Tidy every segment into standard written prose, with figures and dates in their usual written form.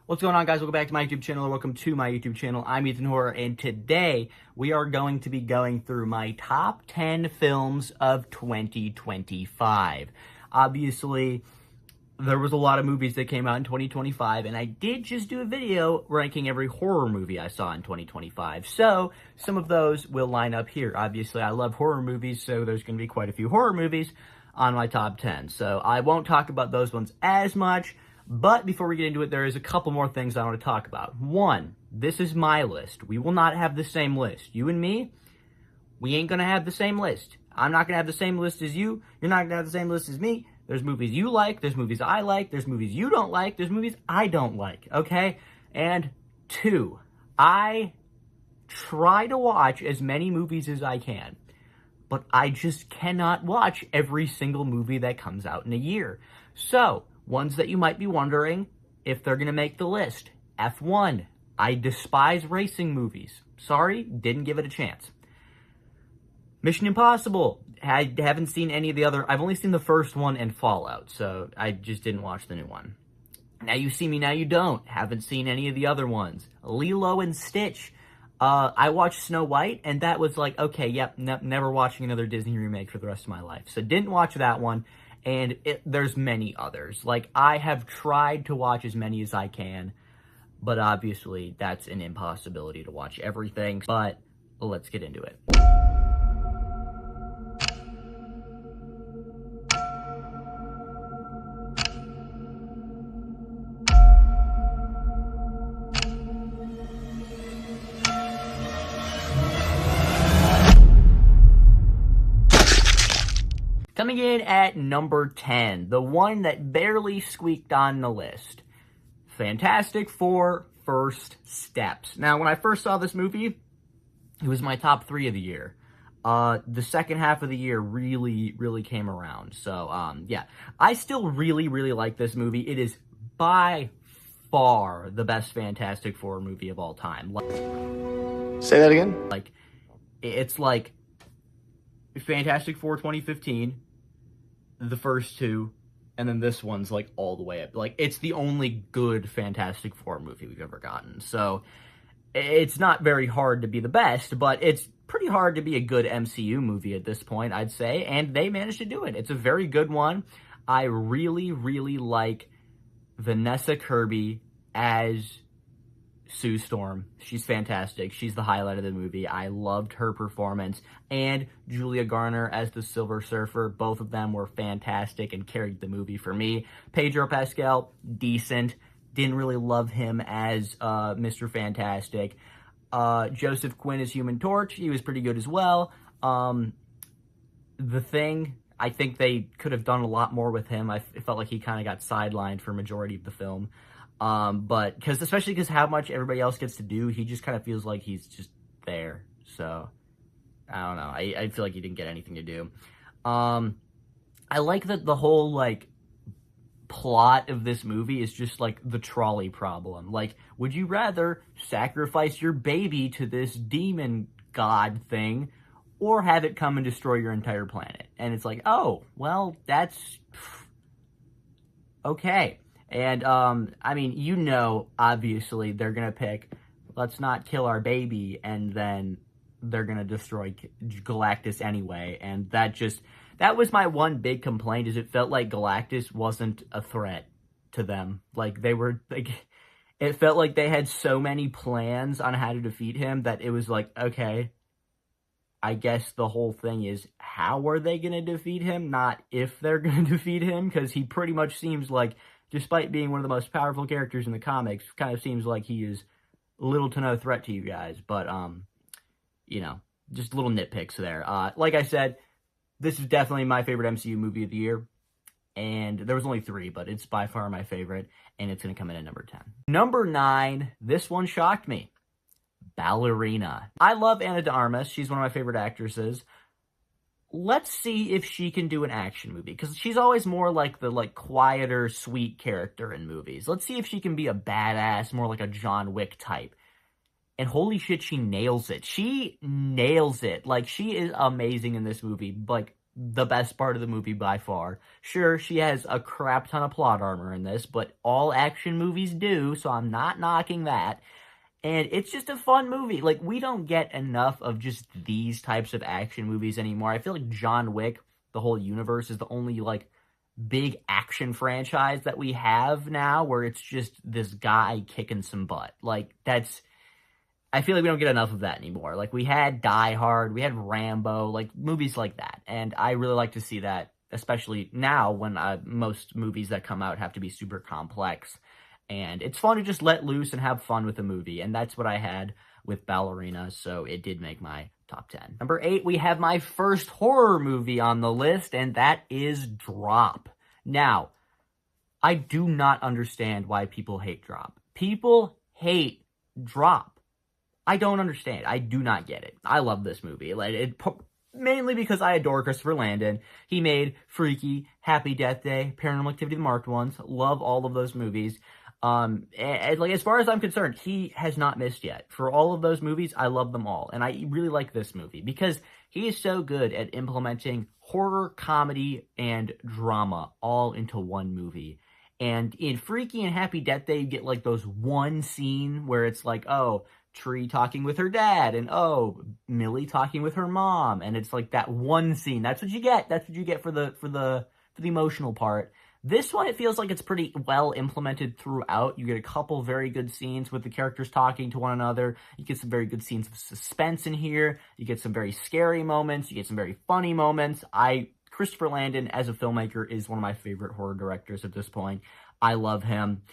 What's going on, guys? Welcome back to my YouTube channel, or welcome to my YouTube channel. I'm Ethan Horror, and today we are going to be going through my top 10 films of 2025. Obviously, there was a lot of movies that came out in 2025, and I did just do a video ranking every horror movie I saw in 2025. So, some of those will line up here. Obviously, I love horror movies, so there's going to be quite a few horror movies on my top 10. So, I won't talk about those ones as much. But before we get into it, there is a couple more things I want to talk about. One, this is my list. We will not have the same list. You and me, we ain't going to have the same list. I'm not going to have the same list as you. You're not going to have the same list as me. There's movies you like. There's movies I like. There's movies you don't like. There's movies I don't like. Okay? And two, I try to watch as many movies as I can. But I just cannot watch every single movie that comes out in a year. So, ones that you might be wondering if they're going to make the list. F1. I despise racing movies. Sorry, didn't give it a chance. Mission Impossible. I haven't seen any of the other. I've only seen the first one and Fallout, so I just didn't watch the new one. Now You See Me, Now You Don't. Haven't seen any of the other ones. Lilo and Stitch. I watched Snow White, and that was like, okay, yep, never watching another Disney remake for the rest of my life. So didn't watch that one. And there's many others. Like, I have tried to watch as many as I can, but obviously that's an impossibility to watch everything. But let's get into it. Coming in at number 10, the one that barely squeaked on the list, Fantastic Four: First Steps. Now, when I first saw this movie, it was my top 3 of the year. The second half of the year really came around. So, yeah, I still really like this movie. It is by far the best Fantastic Four movie of all time. Say that again? Like, it's like Fantastic Four 2015, the first two, and then this one's like all the way up. Like, it's the only good Fantastic Four movie we've ever gotten. So it's not very hard to be the best, but it's pretty hard to be a good MCU movie at this point, I'd say, and they managed to do it. It's a very good one. I really like Vanessa Kirby as Sue Storm. She's fantastic. She's the highlight of the movie. I loved her performance. And Julia Garner as the Silver Surfer. Both of them were fantastic and carried the movie for me. Pedro Pascal, decent. Didn't really love him as Mr. Fantastic. Joseph Quinn as Human Torch. He was pretty good as well. The Thing, I think they could have done a lot more with him. I felt like he kind of got sidelined for a majority of the film. But especially because how much everybody else gets to do, he just kind of feels like he's just there. So I don't know. I feel like he didn't get anything to do. I like that the whole like plot of this movie is just like the trolley problem. Like, would you rather sacrifice your baby to this demon god thing, or have it come and destroy your entire planet? And it's like, oh, well, that's okay. And, I mean, you know, obviously, they're gonna pick, let's not kill our baby, and then they're gonna destroy Galactus anyway, and that was my one big complaint, is it felt like Galactus wasn't a threat to them. Like, they were, like, it felt like they had so many plans on how to defeat him that it was like, okay, I guess the whole thing is, how are they gonna defeat him, not if they're gonna defeat him, because he pretty much seems like, despite being one of the most powerful characters in the comics, kind of seems like he is little to no threat to you guys. But, you know, just little nitpicks there. Like I said, this is definitely my favorite MCU movie of the year. And there was only 3, but it's by far my favorite. And it's going to come in at number 10. Number 9, this one shocked me. Ballerina. I love Ana de Armas. She's one of my favorite actresses. Let's see if she can do an action movie, because she's always more like the quieter, sweet character in movies. Let's see if she can be a badass, more like a John Wick type. And holy shit, she nails it. She nails it. Like, she is amazing in this movie. Like, the best part of the movie by far. Sure, she has a crap ton of plot armor in this, but all action movies do, so I'm not knocking that. And it's just a fun movie. Like, we don't get enough of just these types of action movies anymore. I feel like John Wick, the whole universe, is the only, like, big action franchise that we have now where it's just this guy kicking some butt. Like, I feel like we don't get enough of that anymore. Like, we had Die Hard, we had Rambo, like, movies like that. And I really like to see that, especially now when most movies that come out have to be super complex. And it's fun to just let loose and have fun with a movie. And that's what I had with Ballerina, so it did make my top 10. Number 8, we have my first horror movie on the list, and that is Drop. Now, I do not understand why people hate Drop. People hate Drop. I don't understand. I do not get it. I love this movie. Mainly because I adore Christopher Landon. He made Freaky, Happy Death Day, Paranormal Activity, the marked ones. Love all of those movies. Like, as far as I'm concerned, he has not missed yet. For all of those movies, I love them all. And I really like this movie because he is so good at implementing horror, comedy, and drama all into one movie. And in Freaky and Happy Death Day, you get, like, those one scene where it's like, oh, Tree talking with her dad, and oh, Millie talking with her mom. And it's like that one scene. That's what you get. That's what you get for the emotional part. This one, it feels like it's pretty well implemented throughout. You get a couple very good scenes with the characters talking to one another. You get some very good scenes of suspense in here. You get some very scary moments. You get some very funny moments. Christopher Landon, as a filmmaker, is one of my favorite horror directors at this point. I love him.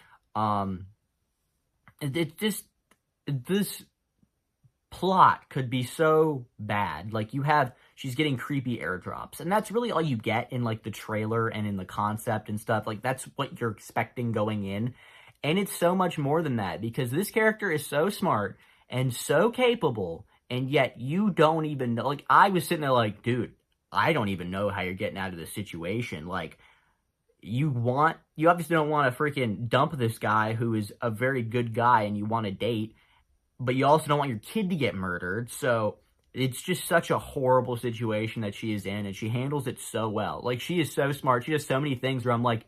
This plot could be so bad. Like, she's getting creepy airdrops, and that's really all you get in, like, the trailer and in the concept and stuff. Like, that's what you're expecting going in, and it's so much more than that, because this character is so smart and so capable, and yet you don't even know. Like, I was sitting there like, dude, I don't even know how you're getting out of this situation. Like, you obviously don't want to freaking dump this guy who is a very good guy and you want to date, but you also don't want your kid to get murdered. So it's just such a horrible situation that she is in, and she handles it so well. Like, she is so smart. She does so many things where I'm like,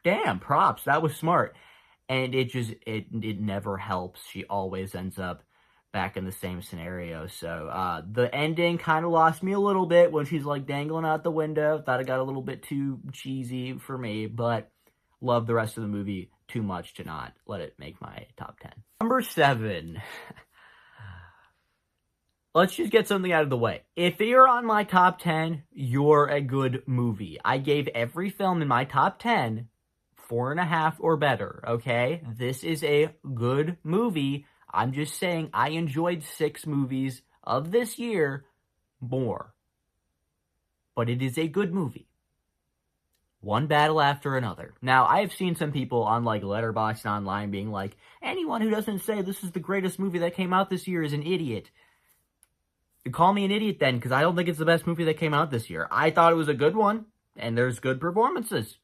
damn, props, that was smart. And it never helps. She always ends up back in the same scenario. So the ending kind of lost me a little bit when she's, like, dangling out the window. Thought it got a little bit too cheesy for me, but love the rest of the movie too much to not let it make my top 10. Number 7. Let's just get something out of the way. If you're on my top 10, you're a good movie. I gave every film in my top 10 4.5 or better, okay? This is a good movie. I'm just saying I enjoyed 6 movies of this year more. But it is a good movie. One battle after another. Now, I have seen some people on, like, Letterboxd and online being like, anyone who doesn't say this is the greatest movie that came out this year is an idiot. Call me an idiot then, because I don't think it's the best movie that came out this year. I thought it was a good one, and there's good performances.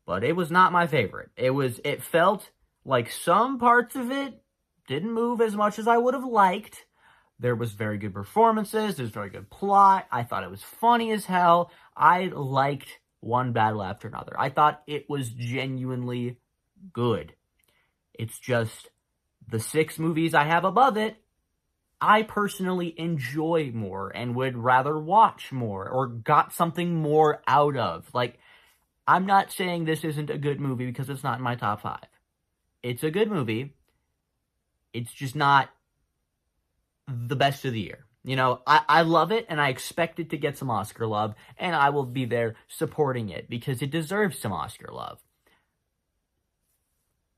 But it was not my favorite. It felt like some parts of it didn't move as much as I would have liked. There was very good performances. There's very good plot. I thought it was funny as hell. I liked one battle after another. I thought it was genuinely good. It's just the 6 movies I have above it, I personally enjoy more and would rather watch more or got something more out of. Like, I'm not saying this isn't a good movie because it's not in my top 5. It's a good movie. It's just not the best of the year. You know, I love it, and I expect it to get some Oscar love, and I will be there supporting it because it deserves some Oscar love.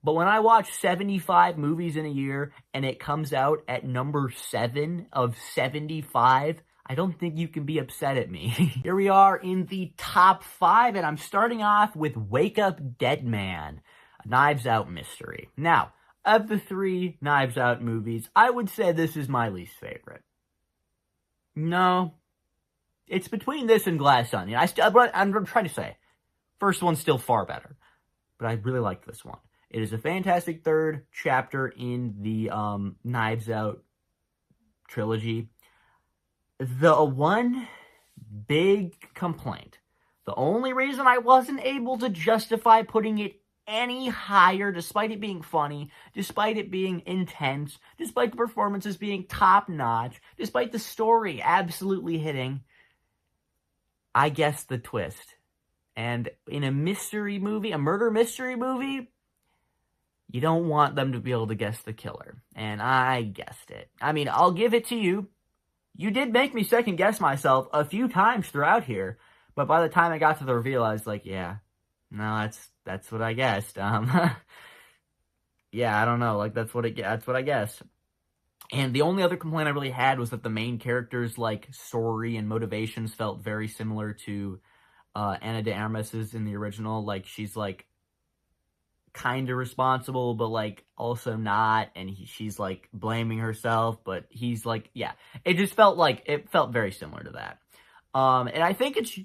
But when I watch 75 movies in a year, and it comes out at number 7 of 75, I don't think you can be upset at me. Here we are in the top 5, and I'm starting off with Wake Up Dead Man, a Knives Out mystery. Now, of the 3 Knives Out movies, I would say this is my least favorite. No, it's between this and Glass Onion. I'm trying to say, first one's still far better, but I really like this one. It is a fantastic third chapter in the Knives Out trilogy. The one big complaint. The only reason I wasn't able to justify putting it any higher, despite it being funny, despite it being intense, despite the performances being top-notch, despite the story absolutely hitting, I guessed the twist. And in a mystery movie, a murder mystery movie, you don't want them to be able to guess the killer. And I guessed it. I mean, I'll give it to you. You did make me second guess myself a few times throughout here. But by the time I got to the reveal, I was like, yeah, no, that's what I guessed. Yeah, I don't know. Like, that's what I guessed. And the only other complaint I really had was that the main character's, like, story and motivations felt very similar to Ana de Armas's in the original. Like, she's, like, kind of responsible, but, like, also not. And she's, like, blaming herself, but he's, like, yeah. It just felt very similar to that. And I think it's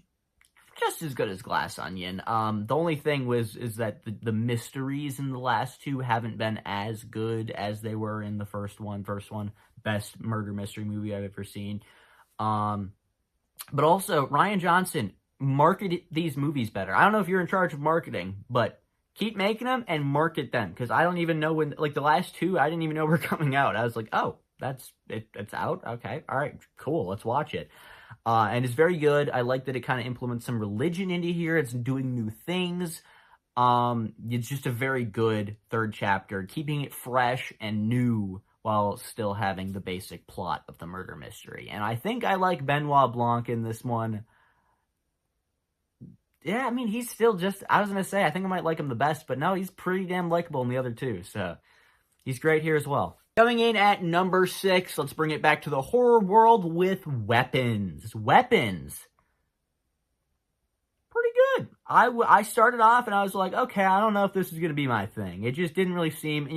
just as good as Glass Onion. The only thing is that the mysteries in the last two haven't been as good as they were in the first one. First one, best murder mystery movie I've ever seen. But also, Rian Johnson marketed these movies better. I don't know if you're in charge of marketing, but keep making them and market them, because I don't even know when, like, the last two, I didn't even know were coming out. I was like, oh, it's out? Okay, all right, cool, let's watch it. And it's very good. I like that it kind of implements some religion into here. It's doing new things. It's just a very good third chapter, keeping it fresh and new while still having the basic plot of the murder mystery. And I think I like Benoit Blanc in this one. Yeah, I mean, he's still just, I was going to say, I think I might like him the best, but no, he's pretty damn likable in the other two, so he's great here as well. Coming in at number 6, let's bring it back to the horror world with Weapons. Weapons. Pretty good. I started off and I was like, okay, I don't know if this is going to be my thing. It just didn't really seem,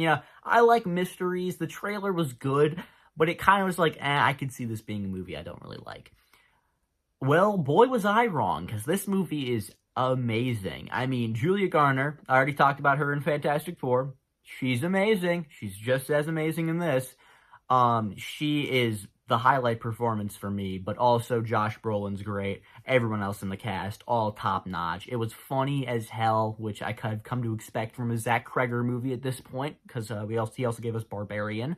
I like mysteries. The trailer was good, but it kind of was like, I could see this being a movie I don't really like. Well, boy, was I wrong, because this movie is amazing. I mean, Julia Garner, I already talked about her in Fantastic Four. She's amazing. She's just as amazing in this. She is the highlight performance for me, but also Josh Brolin's great. Everyone else in the cast, all top-notch. It was funny as hell, which I kind of come to expect from a Zach Cregger movie at this point, because he also gave us Barbarian.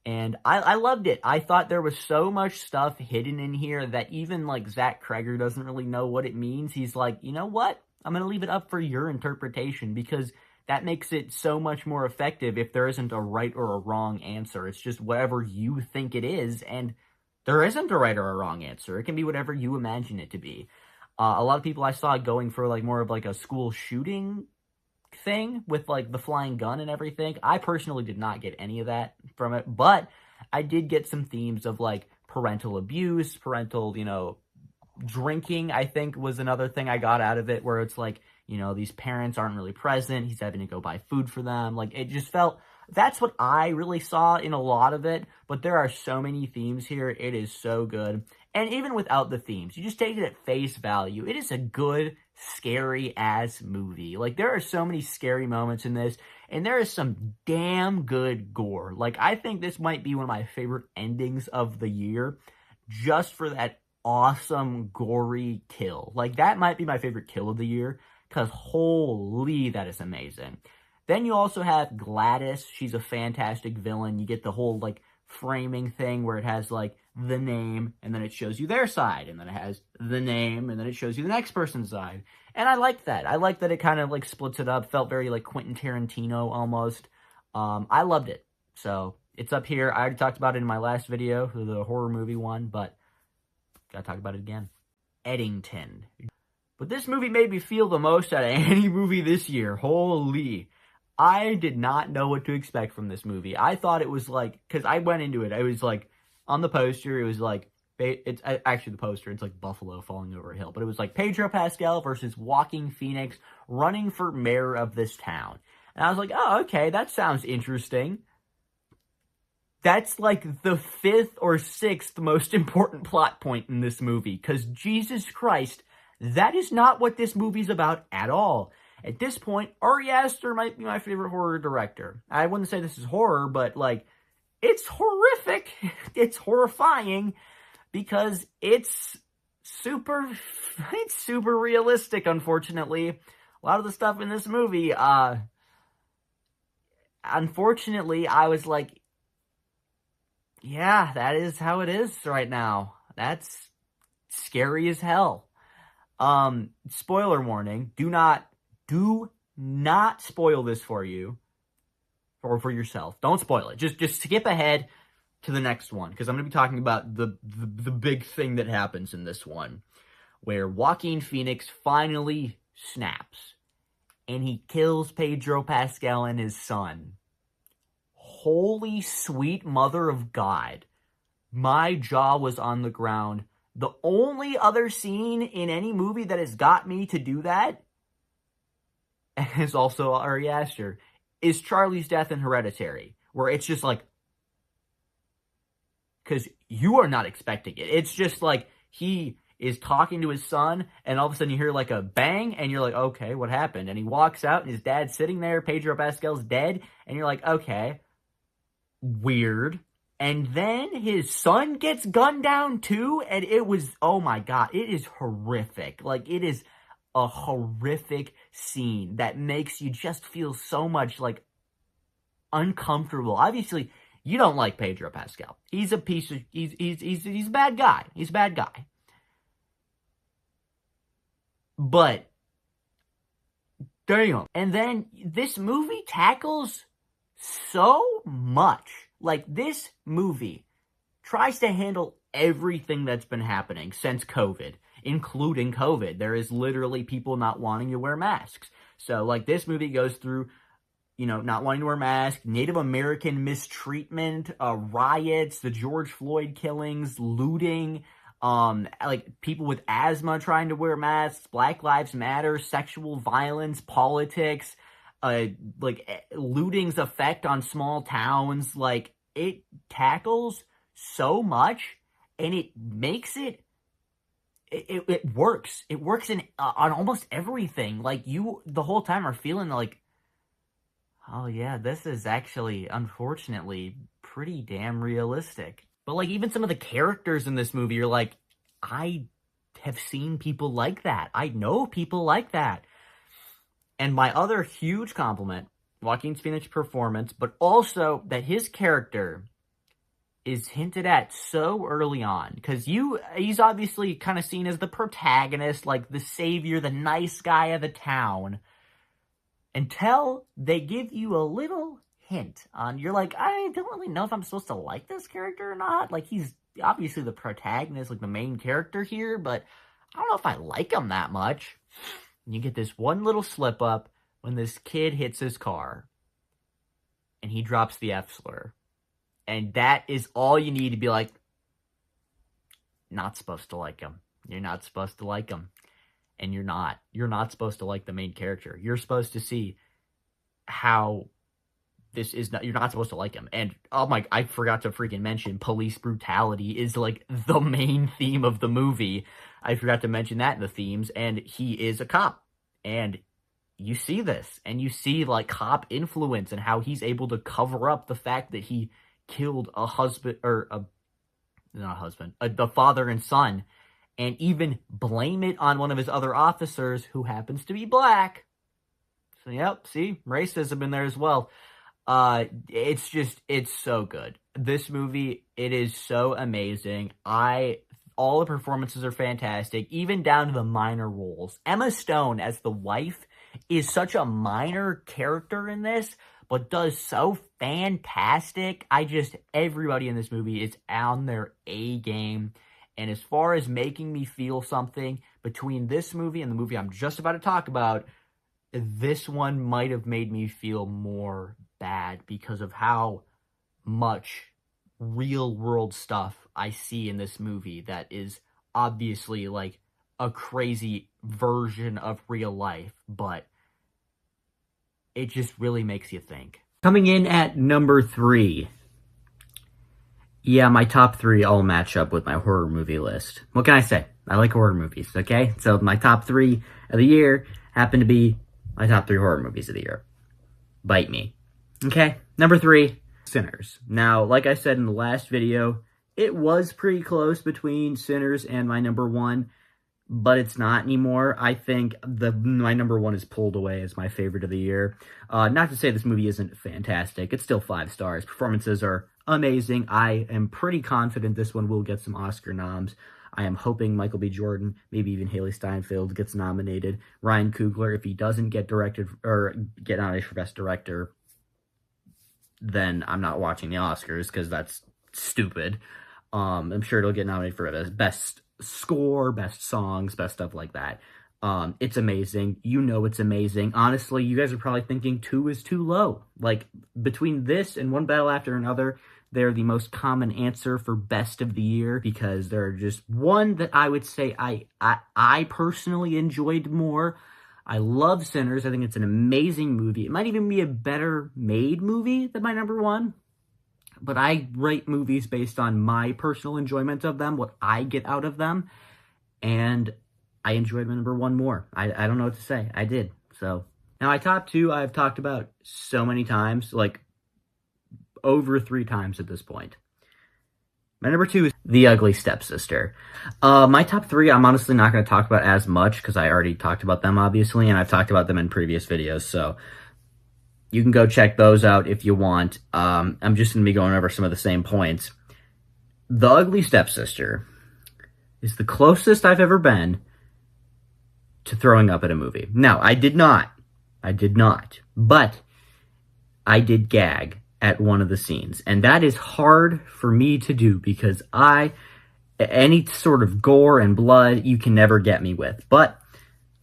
And I loved it. I thought there was so much stuff hidden in here that even, like, Zach Cregger doesn't really know what it means. He's like, you know what? I'm going to leave it up for your interpretation, because that makes it so much more effective if there isn't a right or a wrong answer. It's just whatever you think it is, and there isn't a right or a wrong answer. It can be whatever you imagine it to be. A lot of people I saw going for, like, more of, like, a school shooting thing with, like, the flying gun and everything. I personally did not get any of that from it, but I did get some themes of, like, parental abuse, parental, drinking, I think, was another thing I got out of it, where it's like, these parents aren't really present. He's having to go buy food for them. Like, it just felt, that's what I really saw in a lot of it, but there are so many themes here. It is so good. And even without the themes, you just take it at face value. It is a good, scary-ass movie. Like, there are so many scary moments in this, and there is some damn good gore. Like, I think this might be one of my favorite endings of the year, just for that awesome, gory kill. Like, that might be my favorite kill of the year, because holy, that is amazing. Then you also have Gladys. She's a fantastic villain. You get the whole, like, framing thing where it has, like, the name, and then it shows you their side, and then it has the name, and then it shows you the next person's side. And I like that. I like that it kind of, like, splits it up. Felt very, like, Quentin Tarantino almost. I loved it. So, it's up here. I already talked about it in my last video, the horror movie one, but gotta talk about it again. Eddington. But this movie made me feel the most out of any movie this year. Holy. I did not know what to expect from this movie. I thought it was like, because I went into it, I was like, on the poster, it was like, it's actually the poster, it's like Buffalo falling over a hill, but it was like Pedro Pascal versus Joaquin Phoenix running for mayor of this town. And I was like, oh, okay, that sounds interesting. That's like the 5th or 6th most important plot point in this movie, because Jesus Christ, that is not what this movie's about at all. At this point, Ari Aster might be my favorite horror director. I wouldn't say this is horror, but, like, it's horrific. It's horrifying because it's it's super realistic, unfortunately. A lot of the stuff in this movie, unfortunately, I was like, yeah, that is how it is right now. That's scary as hell. Spoiler warning, do not spoil this for you or for yourself. Don't spoil it. Just skip ahead to the next one, because I'm going to be talking about the big thing that happens in this one, where Joaquin Phoenix finally snaps and he kills Pedro Pascal and his son. Holy sweet mother of God. My jaw was on the ground. The only other scene in any movie that has got me to do that, and is also Ari Aster, is Charlie's death in Hereditary, where it's just like, because you are not expecting it. It's just like he is talking to his son, and all of a sudden you hear like a bang, and you're like, okay, what happened? And he walks out, and his dad's sitting there, Pedro Pascal's dead, and you're like, okay, weird. And then his son gets gunned down too, and it was, oh my God, it is horrific. Like, it is a horrific scene that makes you just feel so much, like, uncomfortable. Obviously, you don't like Pedro Pascal. He's a piece of, he's a bad guy. He's a bad guy. But, damn. And then this movie tackles so much. Like, this movie tries to handle everything that's been happening since COVID, including COVID. There is literally people not wanting to wear masks. So, like, this movie goes through, you know, not wanting to wear masks, Native American mistreatment, riots, the George Floyd killings, looting, like, people with asthma trying to wear masks, Black Lives Matter, sexual violence, politics, like, looting's effect on small towns. Like, it tackles so much, and it makes it works. It works on almost everything. Like, you the whole time are feeling like, oh yeah, this is actually, unfortunately, pretty damn realistic. But, like, even some of the characters in this movie, you're like, I have seen people like that. I know people like that. And my other huge compliment, Joaquin Phoenix's performance, but also that his character is hinted at so early on. Because he's obviously kind of seen as the protagonist, like the savior, the nice guy of the town. Until they give you a little hint on, you're like, I don't really know if I'm supposed to like this character or not. Like, he's obviously the protagonist, like the main character here, but I don't know if I like him that much. And you get this one little slip up when this kid hits his car and he drops the F slur. And that is all you need to be like, not supposed to like him. You're not supposed to like him. And you're not. You're not supposed to like the main character. You're supposed to see how this is not, you're not supposed to like him. And oh my, I forgot to freaking mention police brutality is like the main theme of the movie. I forgot to mention that in the themes, and he is a cop. And you see this, and you see like cop influence and how he's able to cover up the fact that he killed a husband, or the father and son, and even blame it on one of his other officers who happens to be black. So, yep, see, racism in there as well. It's so good. This movie, it is so amazing. All the performances are fantastic, even down to the minor roles. Emma Stone as the wife is such a minor character in this, but does so fantastic. Everybody in this movie is on their A game. And as far as making me feel something between this movie and the movie I'm just about to talk about, this one might have made me feel more bad because of how much real world stuff I see in this movie that is obviously like a crazy version of real life, but it just really makes you think. Coming in at number 3. Yeah, my top 3 all match up with my horror movie list. What can I say? I like horror movies, okay? So my top 3 of the year happen to be my top 3 horror movies of the year. Bite me. Okay, number 3, Sinners. Now, like I said in the last video, it was pretty close between Sinners and my number one, but it's not anymore. I think my number one is pulled away as my favorite of the year. Not to say this movie isn't fantastic. It's still 5 stars. Performances are amazing. I am pretty confident this one will get some Oscar noms. I am hoping Michael B. Jordan, maybe even Haley Steinfeld gets nominated. Ryan Coogler, if he doesn't get directed or get nominated for Best Director, then I'm not watching the Oscars because that's stupid. I'm sure it'll get nominated for Best Score, Best Songs, Best stuff like that. It's amazing. You know it's amazing. Honestly, you guys are probably thinking 2 is too low. Like, between this and One Battle After Another, they're the most common answer for best of the year because they're just one that I would say I personally enjoyed more. I love Sinners. I think it's an amazing movie. It might even be a better made movie than my number one. But I rate movies based on my personal enjoyment of them, what I get out of them. And I enjoyed my number one more. I don't know what to say. I did. So now my top 2 I've talked about so many times, like over 3 times at this point. My number 2 is The Ugly Stepsister. My top 3, I'm honestly not going to talk about as much because I already talked about them, obviously, and I've talked about them in previous videos, so you can go check those out if you want. I'm just going to be going over some of the same points. The Ugly Stepsister is the closest I've ever been to throwing up at a movie. Now, I did not, but I did gag at one of the scenes, and that is hard for me to do because any sort of gore and blood you can never get me with, but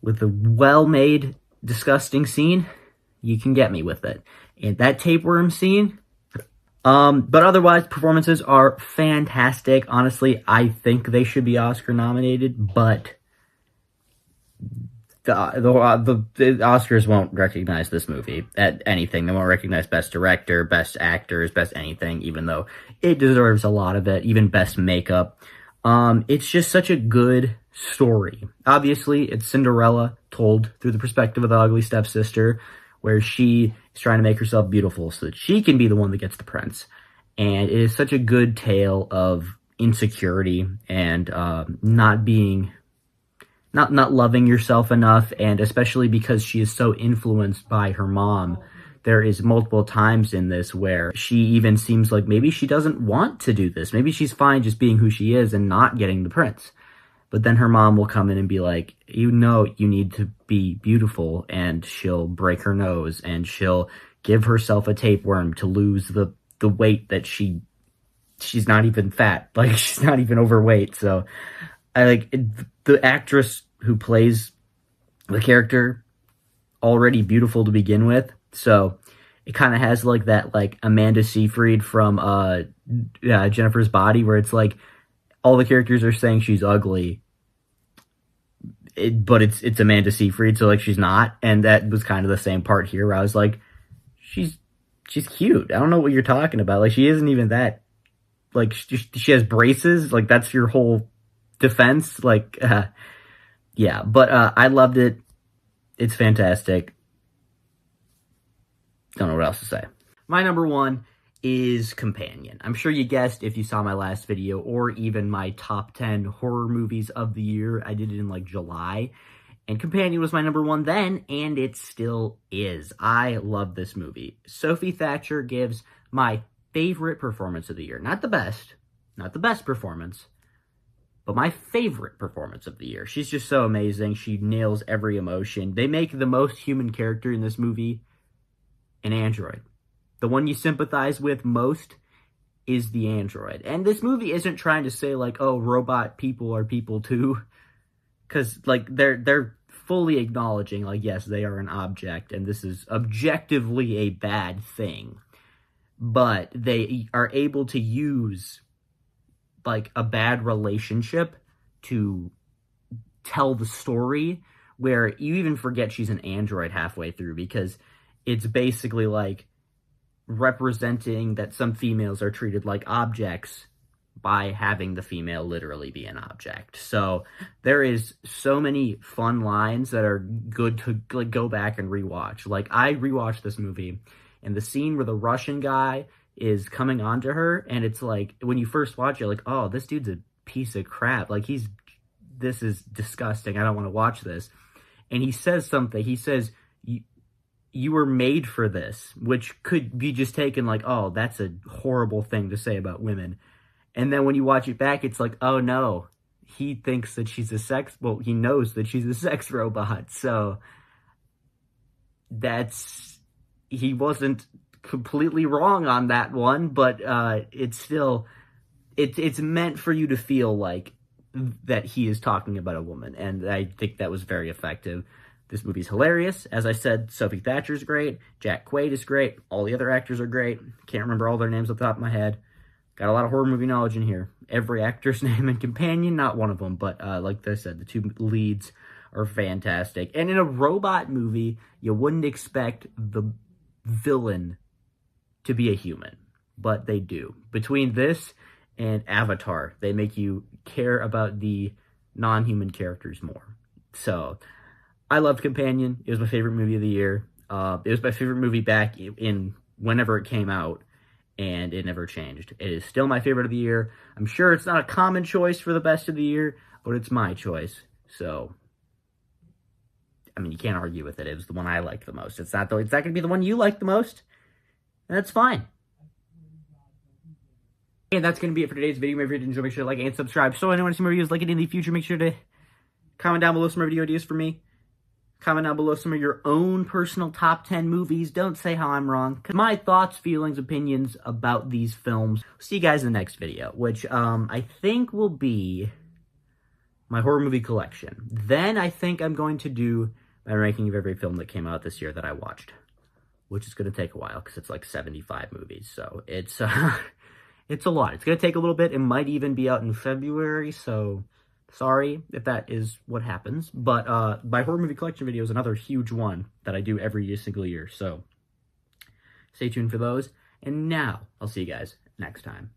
with a well-made disgusting scene, you can get me with it. And that tapeworm scene, but otherwise performances are fantastic. Honestly, I think they should be Oscar nominated, but the Oscars won't recognize this movie at anything. They won't recognize Best Director, Best Actors, Best anything, even though it deserves a lot of it, even Best Makeup. It's just such a good story. Obviously, it's Cinderella told through the perspective of the ugly stepsister, where she is trying to make herself beautiful so that she can be the one that gets the prince. And it is such a good tale of insecurity and not loving yourself enough, and especially because she is so influenced by her mom. There is multiple times in this where she even seems like maybe she doesn't want to do this. Maybe she's fine just being who she is and not getting the prince. But then her mom will come in and be like, you know, you need to be beautiful, and she'll break her nose and she'll give herself a tapeworm to lose the weight that she's not even fat. Like, she's not even overweight. So the actress who plays the character already beautiful to begin with. So it kind of has like that, like Amanda Seyfried from Jennifer's Body, where it's like all the characters are saying she's ugly, but it's Amanda Seyfried, so like she's not. And that was kind of the same part here, where I was like, she's cute. I don't know what you're talking about. Like, she isn't even that. Like, she has braces. Like, that's your whole defense. Like, yeah. But I loved it. It's fantastic. Don't know what else to say. My number one is Companion. I'm sure you guessed if you saw my last video, or even my top 10 horror movies of the year. I did it in like July, and Companion was my number one then, and it still is. I love this movie. Sophie Thatcher gives my favorite performance of the year. Not the best performance, but my favorite performance of the year. She's just so amazing. She nails every emotion. They make the most human character in this movie an android. The one you sympathize with most is the android. And this movie isn't trying to say, like, oh, robot people are people too. Because, like, they're fully acknowledging, like, yes, they are an object, and this is objectively a bad thing. But they are able to use, like, a bad relationship to tell the story, where you even forget she's an android halfway through, because it's basically, like, representing that some females are treated like objects by having the female literally be an object. So there is so many fun lines that are good to, like, go back and rewatch. Like, I rewatched this movie, and the scene where the Russian guy is coming onto her, and it's like, when you first watch it, like, oh, this dude's a piece of crap. Like, this is disgusting. I don't want to watch this. And he says something. He says, you were made for this, which could be just taken like, oh, that's a horrible thing to say about women. And then when you watch it back, it's like, oh no, he thinks that she's he knows that she's a sex robot. So he wasn't completely wrong on that one, but it's still, it's meant for you to feel like that he is talking about a woman, and I think that was very effective. This movie's hilarious. As I said, Sophie Thatcher's great, Jack Quaid is great, all the other actors are great. Can't remember all their names off the top of my head. Got a lot of horror movie knowledge in here. Every actor's name and companion, not one of them, but like I said, the two leads are fantastic. And in a robot movie, you wouldn't expect the villain to be a human, but they do. Between this and Avatar, they make you care about the non-human characters more. So, I loved Companion. It was my favorite movie of the year. It was my favorite movie back in whenever it came out, and it never changed. It is still my favorite of the year. I'm sure it's not a common choice for the best of the year, but it's my choice. So, I mean, you can't argue with it. It was the one I liked the most. It's not going to be the one you like the most, and that's fine. And that's going to be it for today's video. If you did enjoy, make sure to like and subscribe. So anyone want to see more videos like it in the future, make sure to comment down below some more video ideas for me. Comment down below some of your own personal top 10 movies. Don't say how I'm wrong. My thoughts, feelings, opinions about these films. See you guys in the next video, which I think will be my horror movie collection. Then I think I'm going to do my ranking of every film that came out this year that I watched, which is going to take a while because it's like 75 movies. So it's it's a lot. It's going to take a little bit. It might even be out in February, so sorry if that is what happens. But my horror movie collection video is another huge one that I do every single year. So stay tuned for those. And now I'll see you guys next time.